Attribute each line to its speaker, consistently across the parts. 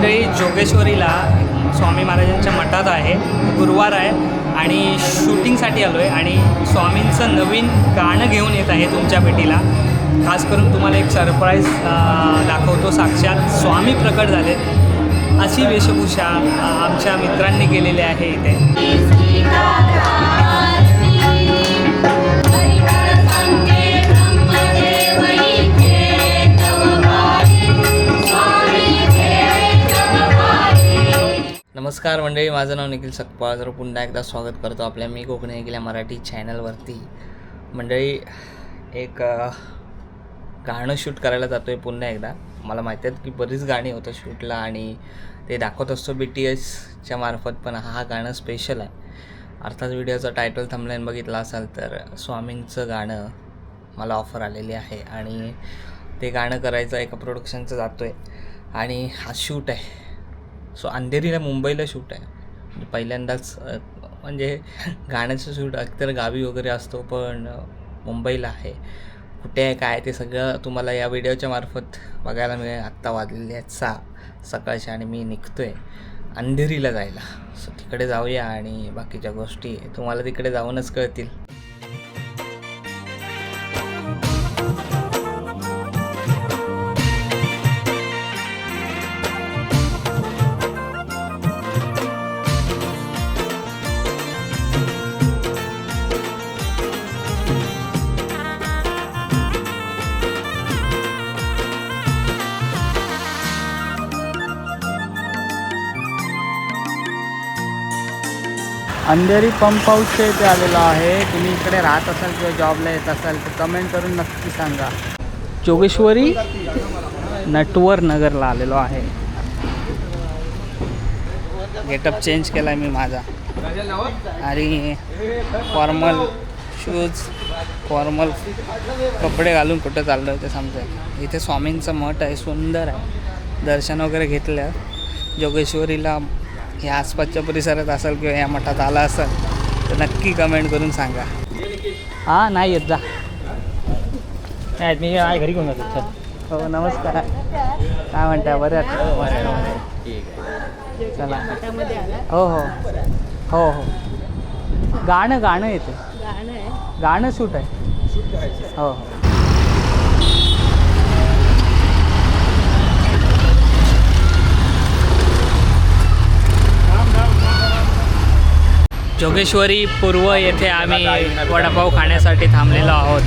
Speaker 1: मंडळी जोगेश्वरीला स्वामी महाराजांच्या मठात आहे, गुरुवार आहे आणि शूटिंगसाठी आलो आहे आणि स्वामींचं नवीन गाणं घेऊन येत आहे तुमच्या भेटीला. खास करून तुम्हाला एक सरप्राईज दाखवतो. साक्षात स्वामी प्रकट झालेत अशी वेशभूषा आमच्या मित्रांनी केलेली आहे इथे. नमस्कार मंडळी, माझं नाव निखिल सकपाळ. तर पुन्हा एकदा स्वागत करतो आपल्या मी कोकणी ऐकल्या मराठी चॅनलवरती. मंडळी, एक गाणं शूट करायला जातो आहे पुन्हा एकदा. मला माहिती आहे की बरीच गाणी होतं शूटला आणि ते दाखवत असतो BTSच्या मार्फत, पण हा गाणं स्पेशल आहे. अर्थात व्हिडिओचा टायटल थंबनेल बघितला असाल तर स्वामींचं गाणं मला ऑफर आलेली आहे आणि ते गाणं करायचं एका प्रोडक्शनचं जातो आहे आणि हा शूट आहे. सो अंधेरीला मुंबईला शूट आहे. म्हणजे पहिल्यांदाच म्हणजे गाण्याचं शूट एकतर गावी वगैरे असतो, पण मुंबईला आहे. कुठे आहे काय ते सगळं तुम्हाला या व्हिडिओच्या मार्फत बघायला मिळेल. आत्ता वाजलेले आहेत 6 सकाळचे आणि मी निघतो आहे अंधेरीला जायला. सो तिकडे जाऊया आणि बाकीच्या गोष्टी तुम्हाला तिकडे जाऊनच कळतील. अंधेरी पंप हाऊसच्या इथे आलेलो आहे. तुम्ही इकडे राहत असाल किंवा जॉबला येत असाल तर कमेंट करून नक्की सांगा. जोगेश्वरी नटवर नगरला आलेलो आहे. गेटअप चेंज केला आहे मी माझा आणि फॉर्मल शूज फॉर्मल कपडे घालून कुठं चाललो आहे ते समजेल. इथे स्वामींचं मठ आहे, सुंदर आहे. दर्शन वगैरे घेतलं. जोगेश्वरीला ह्या आसपासच्या परिसरात असाल किंवा या मठात आला असाल तर नक्की कमेंट करून सांगा. हां, नाही येत जा. नाही, मी घरी घेऊन जातो. हो, नमस्कार. काय म्हणता? बरं चला. हो हो हो हो. गाणं येतं. गाणं शूट आहे. हो हो. जोगेश्वरी पूर्व येथे आम्ही वडापाव खाण्यासाठी थांबलेलो आहोत.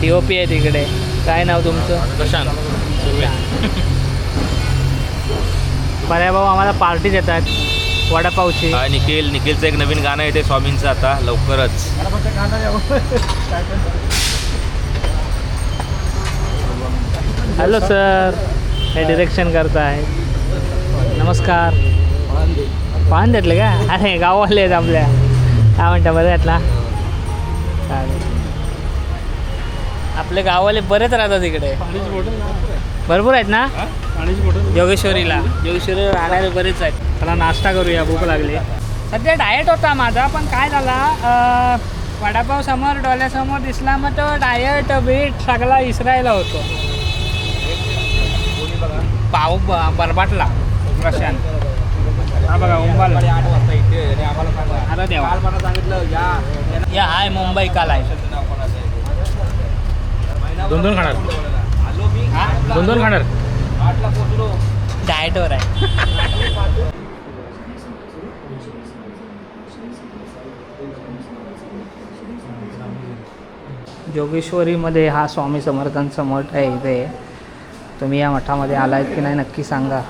Speaker 1: DOP आहे तिकडे. काय नाव तुमचं? प्रशांत. बऱ्या भाऊ, आम्हाला पार्टी देतात वडापावची.
Speaker 2: निखिलचं एक नवीन गाणं येते स्वामींचं आता लवकरच.
Speaker 1: हॅलो सर, हे डिरेक्शन करताय. नमस्कार. पान देतलं का? अरे गाववाले आहेत आपल्या. काय म्हणता? बरं आहेत ना? चालेल. आपले गाववाले बरेच राहतात इकडे. भरपूर आहेत ना जोगेश्वरीला राहणारे बरेच आहेत. चला नाश्ता करूया, भूक लागली. सध्या डाएट होता माझा, पण काय झाला वडापाव समोर डोळ्यासमोर दिसला, मग तो डाएट बीट सगळा इसरायला होतो. पाव बरबाटला प्रशांत. हा बघा मुंबईला 8 वाजता इथे आणि आम्हाला सांगा. अरे देवा, काल सांगितलं या हाय मुंबई काल आहे.
Speaker 2: दोन खाणार. दोन खाणार.
Speaker 1: 8ला पोहोचलो. डाएटवर आहे. जोगेश्वरीमध्ये हा स्वामी समर्थांचा मठ आहे. इथे तुम्ही या मठामध्ये आलात की नाही नक्की सांगा.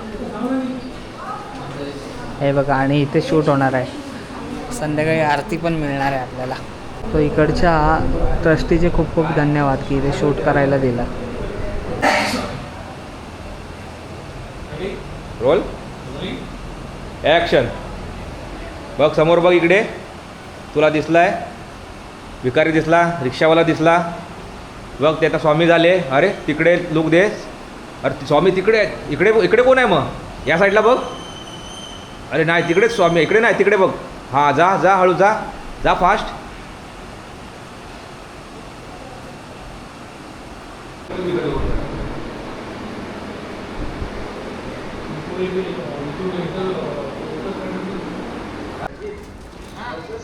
Speaker 1: हे बघा, आणि इथे शूट होणार आहे. संध्याकाळी आरती पण मिळणार आहे आपल्याला. तो इकडच्या ट्रस्टीचे खूप खूप धन्यवाद की इथे शूट करायला दिला.
Speaker 2: Roll action. बघ समोर, बघ इकडे. तुला दिसलाय भिकारी दिसला, रिक्षावाला दिसला. बघ ते आता स्वामी झाले. अरे तिकडे लुक दे. अरे स्वामी तिकडे आहेत. इकडे कोण आहे मग? या साईडला बघ. अरे नाही, तिकडेच स्वामी. इकडे नाही, तिकडे बघ. हां, जा हळू जा फास्ट.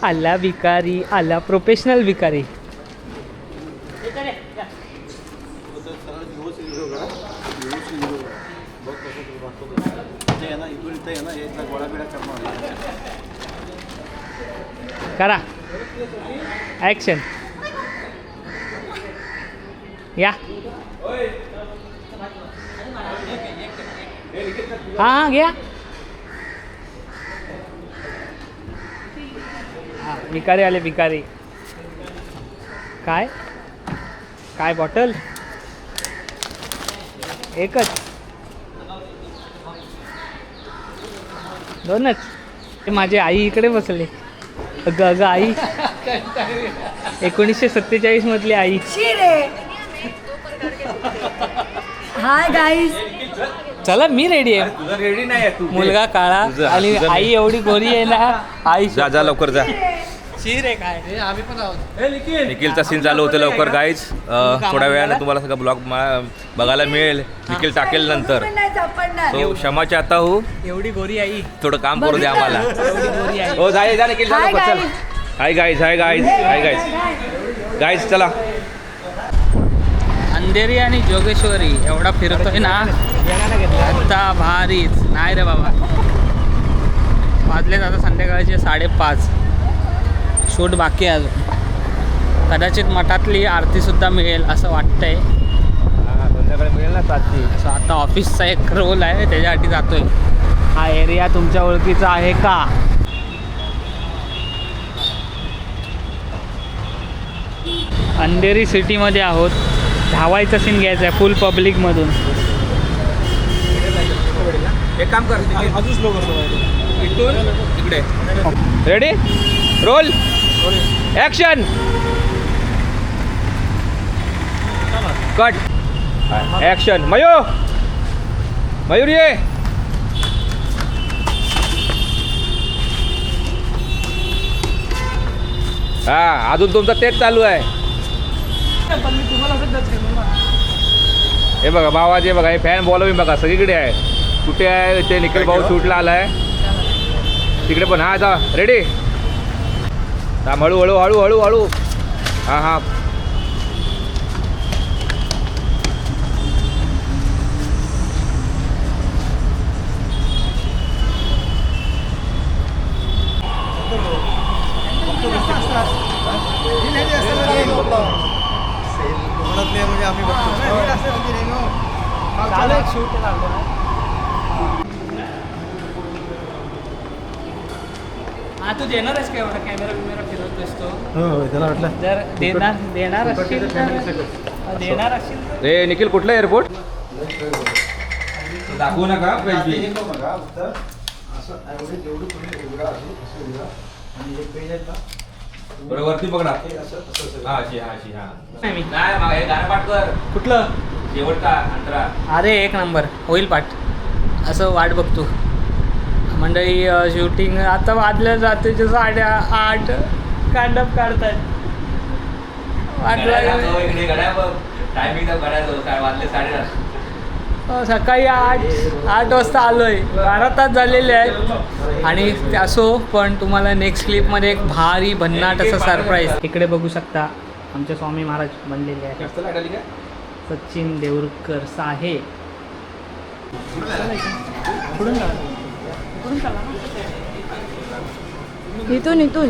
Speaker 1: आला भिकारी, आला प्रोफेशनल भिकारी. करा ॲक्शन. या हां घ्या. हां भिकारी आले भिकारी. काय काय बॉटल एकच दोनच. माझी आई इकडे बसले. अगं अगं आई 1947 मधली आई.
Speaker 3: Hi guys.
Speaker 1: चला मी रेडी आहे.
Speaker 2: तुझा रेडी नाही आहे तू.
Speaker 1: मुलगा काळा आणि आई एवढी गोरी आहे ना. आई
Speaker 2: जा जा लवकर जा.
Speaker 1: शिर आहे काय. आम्ही पण आहोत.
Speaker 2: निखिलचा सीन चालू होतं लवकर गाईज. थोड्या वेळाने तुम्हाला सगळं ब्लॉग बघायला मिळेल. निखिल टाकेल नंतर. तो क्षमाच्या आता हो.
Speaker 1: एवढी गोरी आई.
Speaker 2: थोडं काम करू द्या आम्हाला.
Speaker 1: एवढी गोरी आई.
Speaker 2: हो जा जा निखिल जा लवकर चल. Hi guys hi guys hi guys guys चला.
Speaker 1: अंधेरी आणि जोगेश्वरी एवढा फिरतोय ना आता भारीच. नाही रे बाबा. वाजलेत आता संध्याकाळचे 5:30. शूट बाकी आहे अजून. कदाचित मठातली आरतीसुद्धा मिळेल असं वाटतंय.
Speaker 2: संध्याकाळी मिळेल ना 7ची.
Speaker 1: असं आता ऑफिसचा एक रोल आहे त्याच्यासाठी जातोय. हा एरिया तुमच्या ओळखीचा आहे का. अंधेरी सिटीमध्ये आहोत. धावायचा सीन घ्यायचा आहे फुल पब्लिकमधून.
Speaker 2: एक काम कर अजून स्लो करतो इकडे. Ready roll action cut action. Mayur ये. हा अजून तुमचं तेच चालू आहे. हे बघा भावाचे बघा हे फॅन फॉलोविंग बघा सगळीकडे आहे. कुठे आहे ते निखिल भाऊ शूटला आला आहे तिकडे पण. हा जा रेडी. हळू हळू हळू हळू. हां हां
Speaker 4: म्हणजे आम्ही
Speaker 1: हा तू देणार आहेस का एवढा कॅमेरा फिरत दिसतो.
Speaker 4: हो त्याला वाटलं
Speaker 1: जर देणार असशील तर देणार असशील तर.
Speaker 2: रे निखिल कुठला एअरपोर्ट दाखवू नका पाहिजे. बरं वरती पकडा. हा अशी हा अशी हा.
Speaker 1: नाही मी
Speaker 2: नाही मग हे गाणं पाठ कर.
Speaker 1: कुठलं.
Speaker 2: शेवटचा अंतरा.
Speaker 1: अरे एक नंबर होईल पाठ. असं वाट बघतो मंडळी. शूटिंग आता वाजल्या रात्रीच्या 8:30 कांडप काढतायत.
Speaker 2: इकडे घड्या बघ टायमिंग घड्याचं काय वाजले 8:30.
Speaker 1: सकाळी 8 वाजता आलो आहे. 12 तास झालेले आहेत. आणि ते असो पण तुम्हाला नेक्स्ट क्लिपमध्ये एक भारी भन्नाट असं सरप्राईज. इकडे बघू शकता आमचे स्वामी महाराज बनलेले आहेत. सचिन देऊरकर साहेब.
Speaker 3: इथून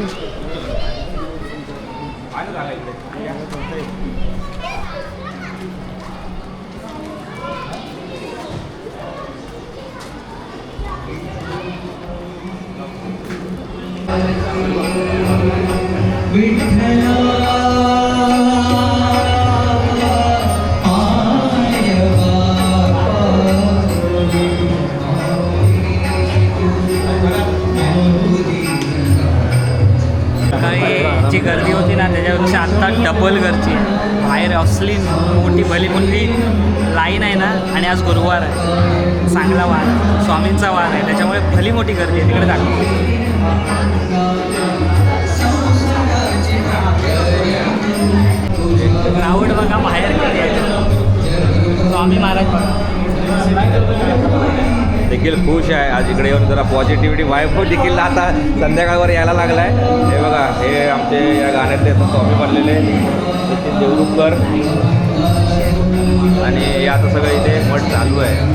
Speaker 1: काही जी गर्दी होती ना त्याच्यापेक्षा आत्ता डबल गर्दी आहे. बाहेर असली मोठी भली मोठी लाईन आहे ना. आणि आज गुरुवार आहे. चांगला वार स्वामींचा वार आहे त्याच्यामुळे भली मोठी गर्दी आहे. तिकडे दाखव. क्राऊड बघा बाहेर किती आहे. स्वामी महाराज बघा.
Speaker 2: निखिल खुश आहे आज इकडे येऊन. जरा पॉझिटिव्हिटी वाईब देखील आता संध्याकाळवर यायला लागला आहे. हे बघा, हे आमचे या गाण्यातले स्वामी बनलेले नितीन देवरुखकर आणि हे आता सगळं इथे मठ चालू आहे.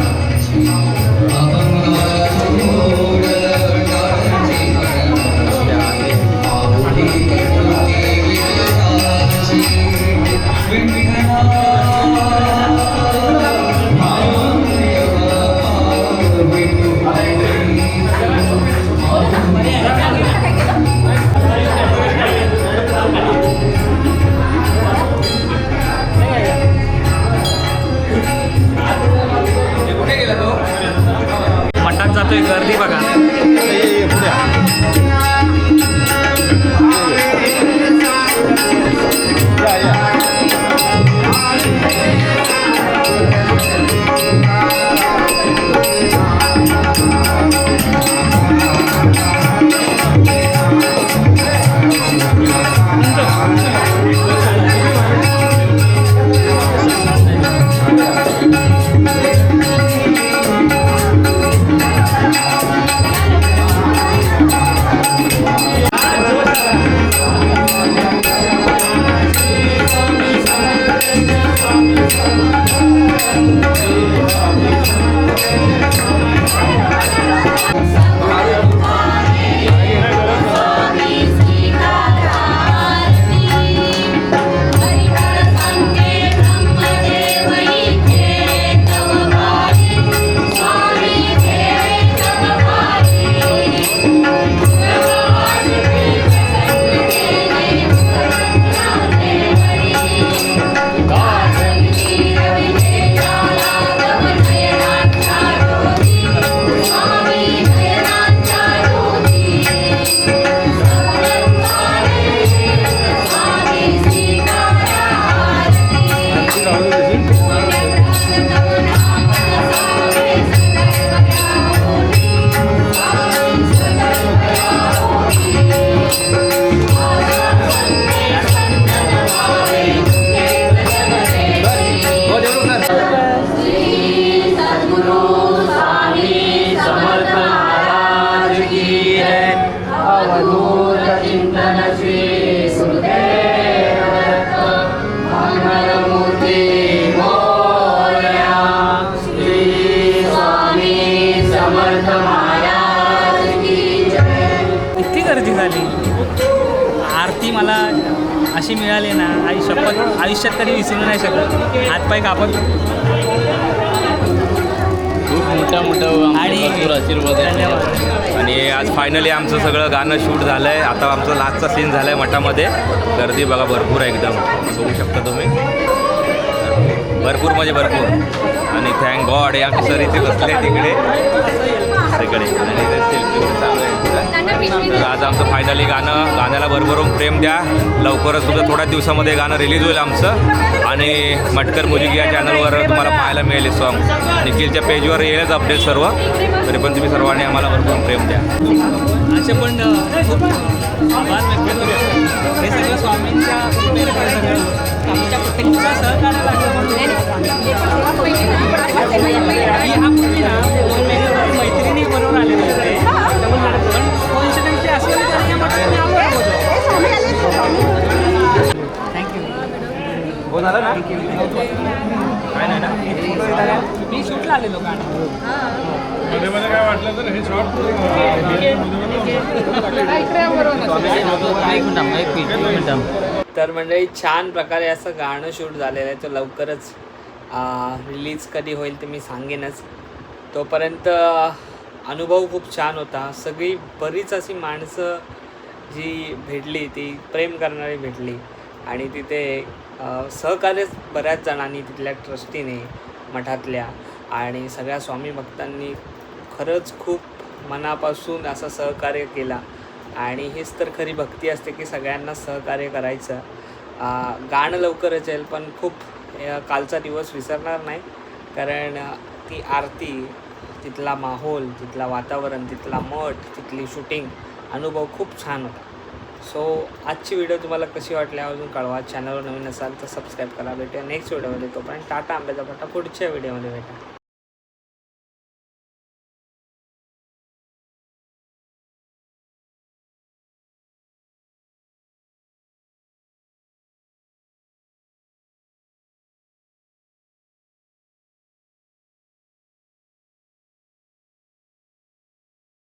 Speaker 1: मठात जातोय, गर्दी बघा. किती गर्दी झाली. आरती मला अशी मिळाली ना, आई शपथ आयुष्यात कधी विसरू नाही शकत. हातपाय कापत
Speaker 5: खूप मोठा
Speaker 1: आणि
Speaker 5: आशीर्वाद आहे.
Speaker 1: धन्यवाद.
Speaker 2: आणि आज फायनली आमचं सगळं गाणं शूट झालं आहे. आता आमचं लास्टचा सीन झाला आहे मठामध्ये. गर्दी बघा भरपूर आहे, एकदम बघू शकता तुम्ही. भरपूर म्हणजे भरपूर. आणि थँक गॉड हे आमचे सर इथे बसले तिकडे सगळे आणि इथे सेल्फी चालू आहे. तर आज आमचं फायनली गाण्याला भरभरून प्रेम द्या. लवकरच तुमचं थोड्या दिवसामध्ये गाणं रिलीज होईल आमचं. आणि मटकर म्युझिक या चॅनलवर तुम्हाला पाहायला मिळेल हे सॉन्ग. निखिलच्या पेजवर येईलच अपडेट सर्व. तरी पण तुम्ही सर्वांनी आम्हाला भरपूर प्रेम द्या.
Speaker 1: असे पण खूप आभार व्यक्त करूया. हे सगळं स्वामींच्या कृपेने सगळं आमच्या प्रत्येकाच्या सहकार्याला हा मुलगी ना मैत्रिणी बरोबर आलेली होते. पण कोइन्सिडन्सली असलेली तर या मठात मी आलो थँक्यू.
Speaker 2: हो झालं ना? काय नाही ना?
Speaker 1: मी शूटला आलेलो गाणं. तर मंडळी छान प्रकारे असं गाणं शूट झालेलं आहे. तो लवकरच रिलीज कधी होईल ते मी सांगेनच. तोपर्यंत अनुभव खूप छान होता. सगळी बरीच अशी माणसं जी भेटली ती प्रेम करणारी भेटली. आणि तिथे सहकार्य बऱ्याच जणांनी तिथल्या ट्रस्टीने मठातल्या आणि सगळ्या स्वामी भक्तांनी खरंच खूप मनापासून असं सहकार्य केला. आणि हीच तर खरी भक्ती असते की सगळ्यांना सहकार्य करायचं. गाणं लवकरच येईल पण खूप कालचा दिवस विसरणार नाही. कारण ती आरती, तिथला माहोल, तिथला वातावरण, तिथला मठ, तिथली शूटिंग अनुभव खूप छान होता. सो आजची व्हिडिओ तुम्हाला कशी वाटली अजून कळवा. चॅनलवर नवीन असाल तर सबस्क्राईब करा. भेटूया नेक्स्ट व्हिडिओमध्ये. तोपर्यंत टाटा आंब्याचा पट्टा. पुढच्या व्हिडिओमध्ये भेटा.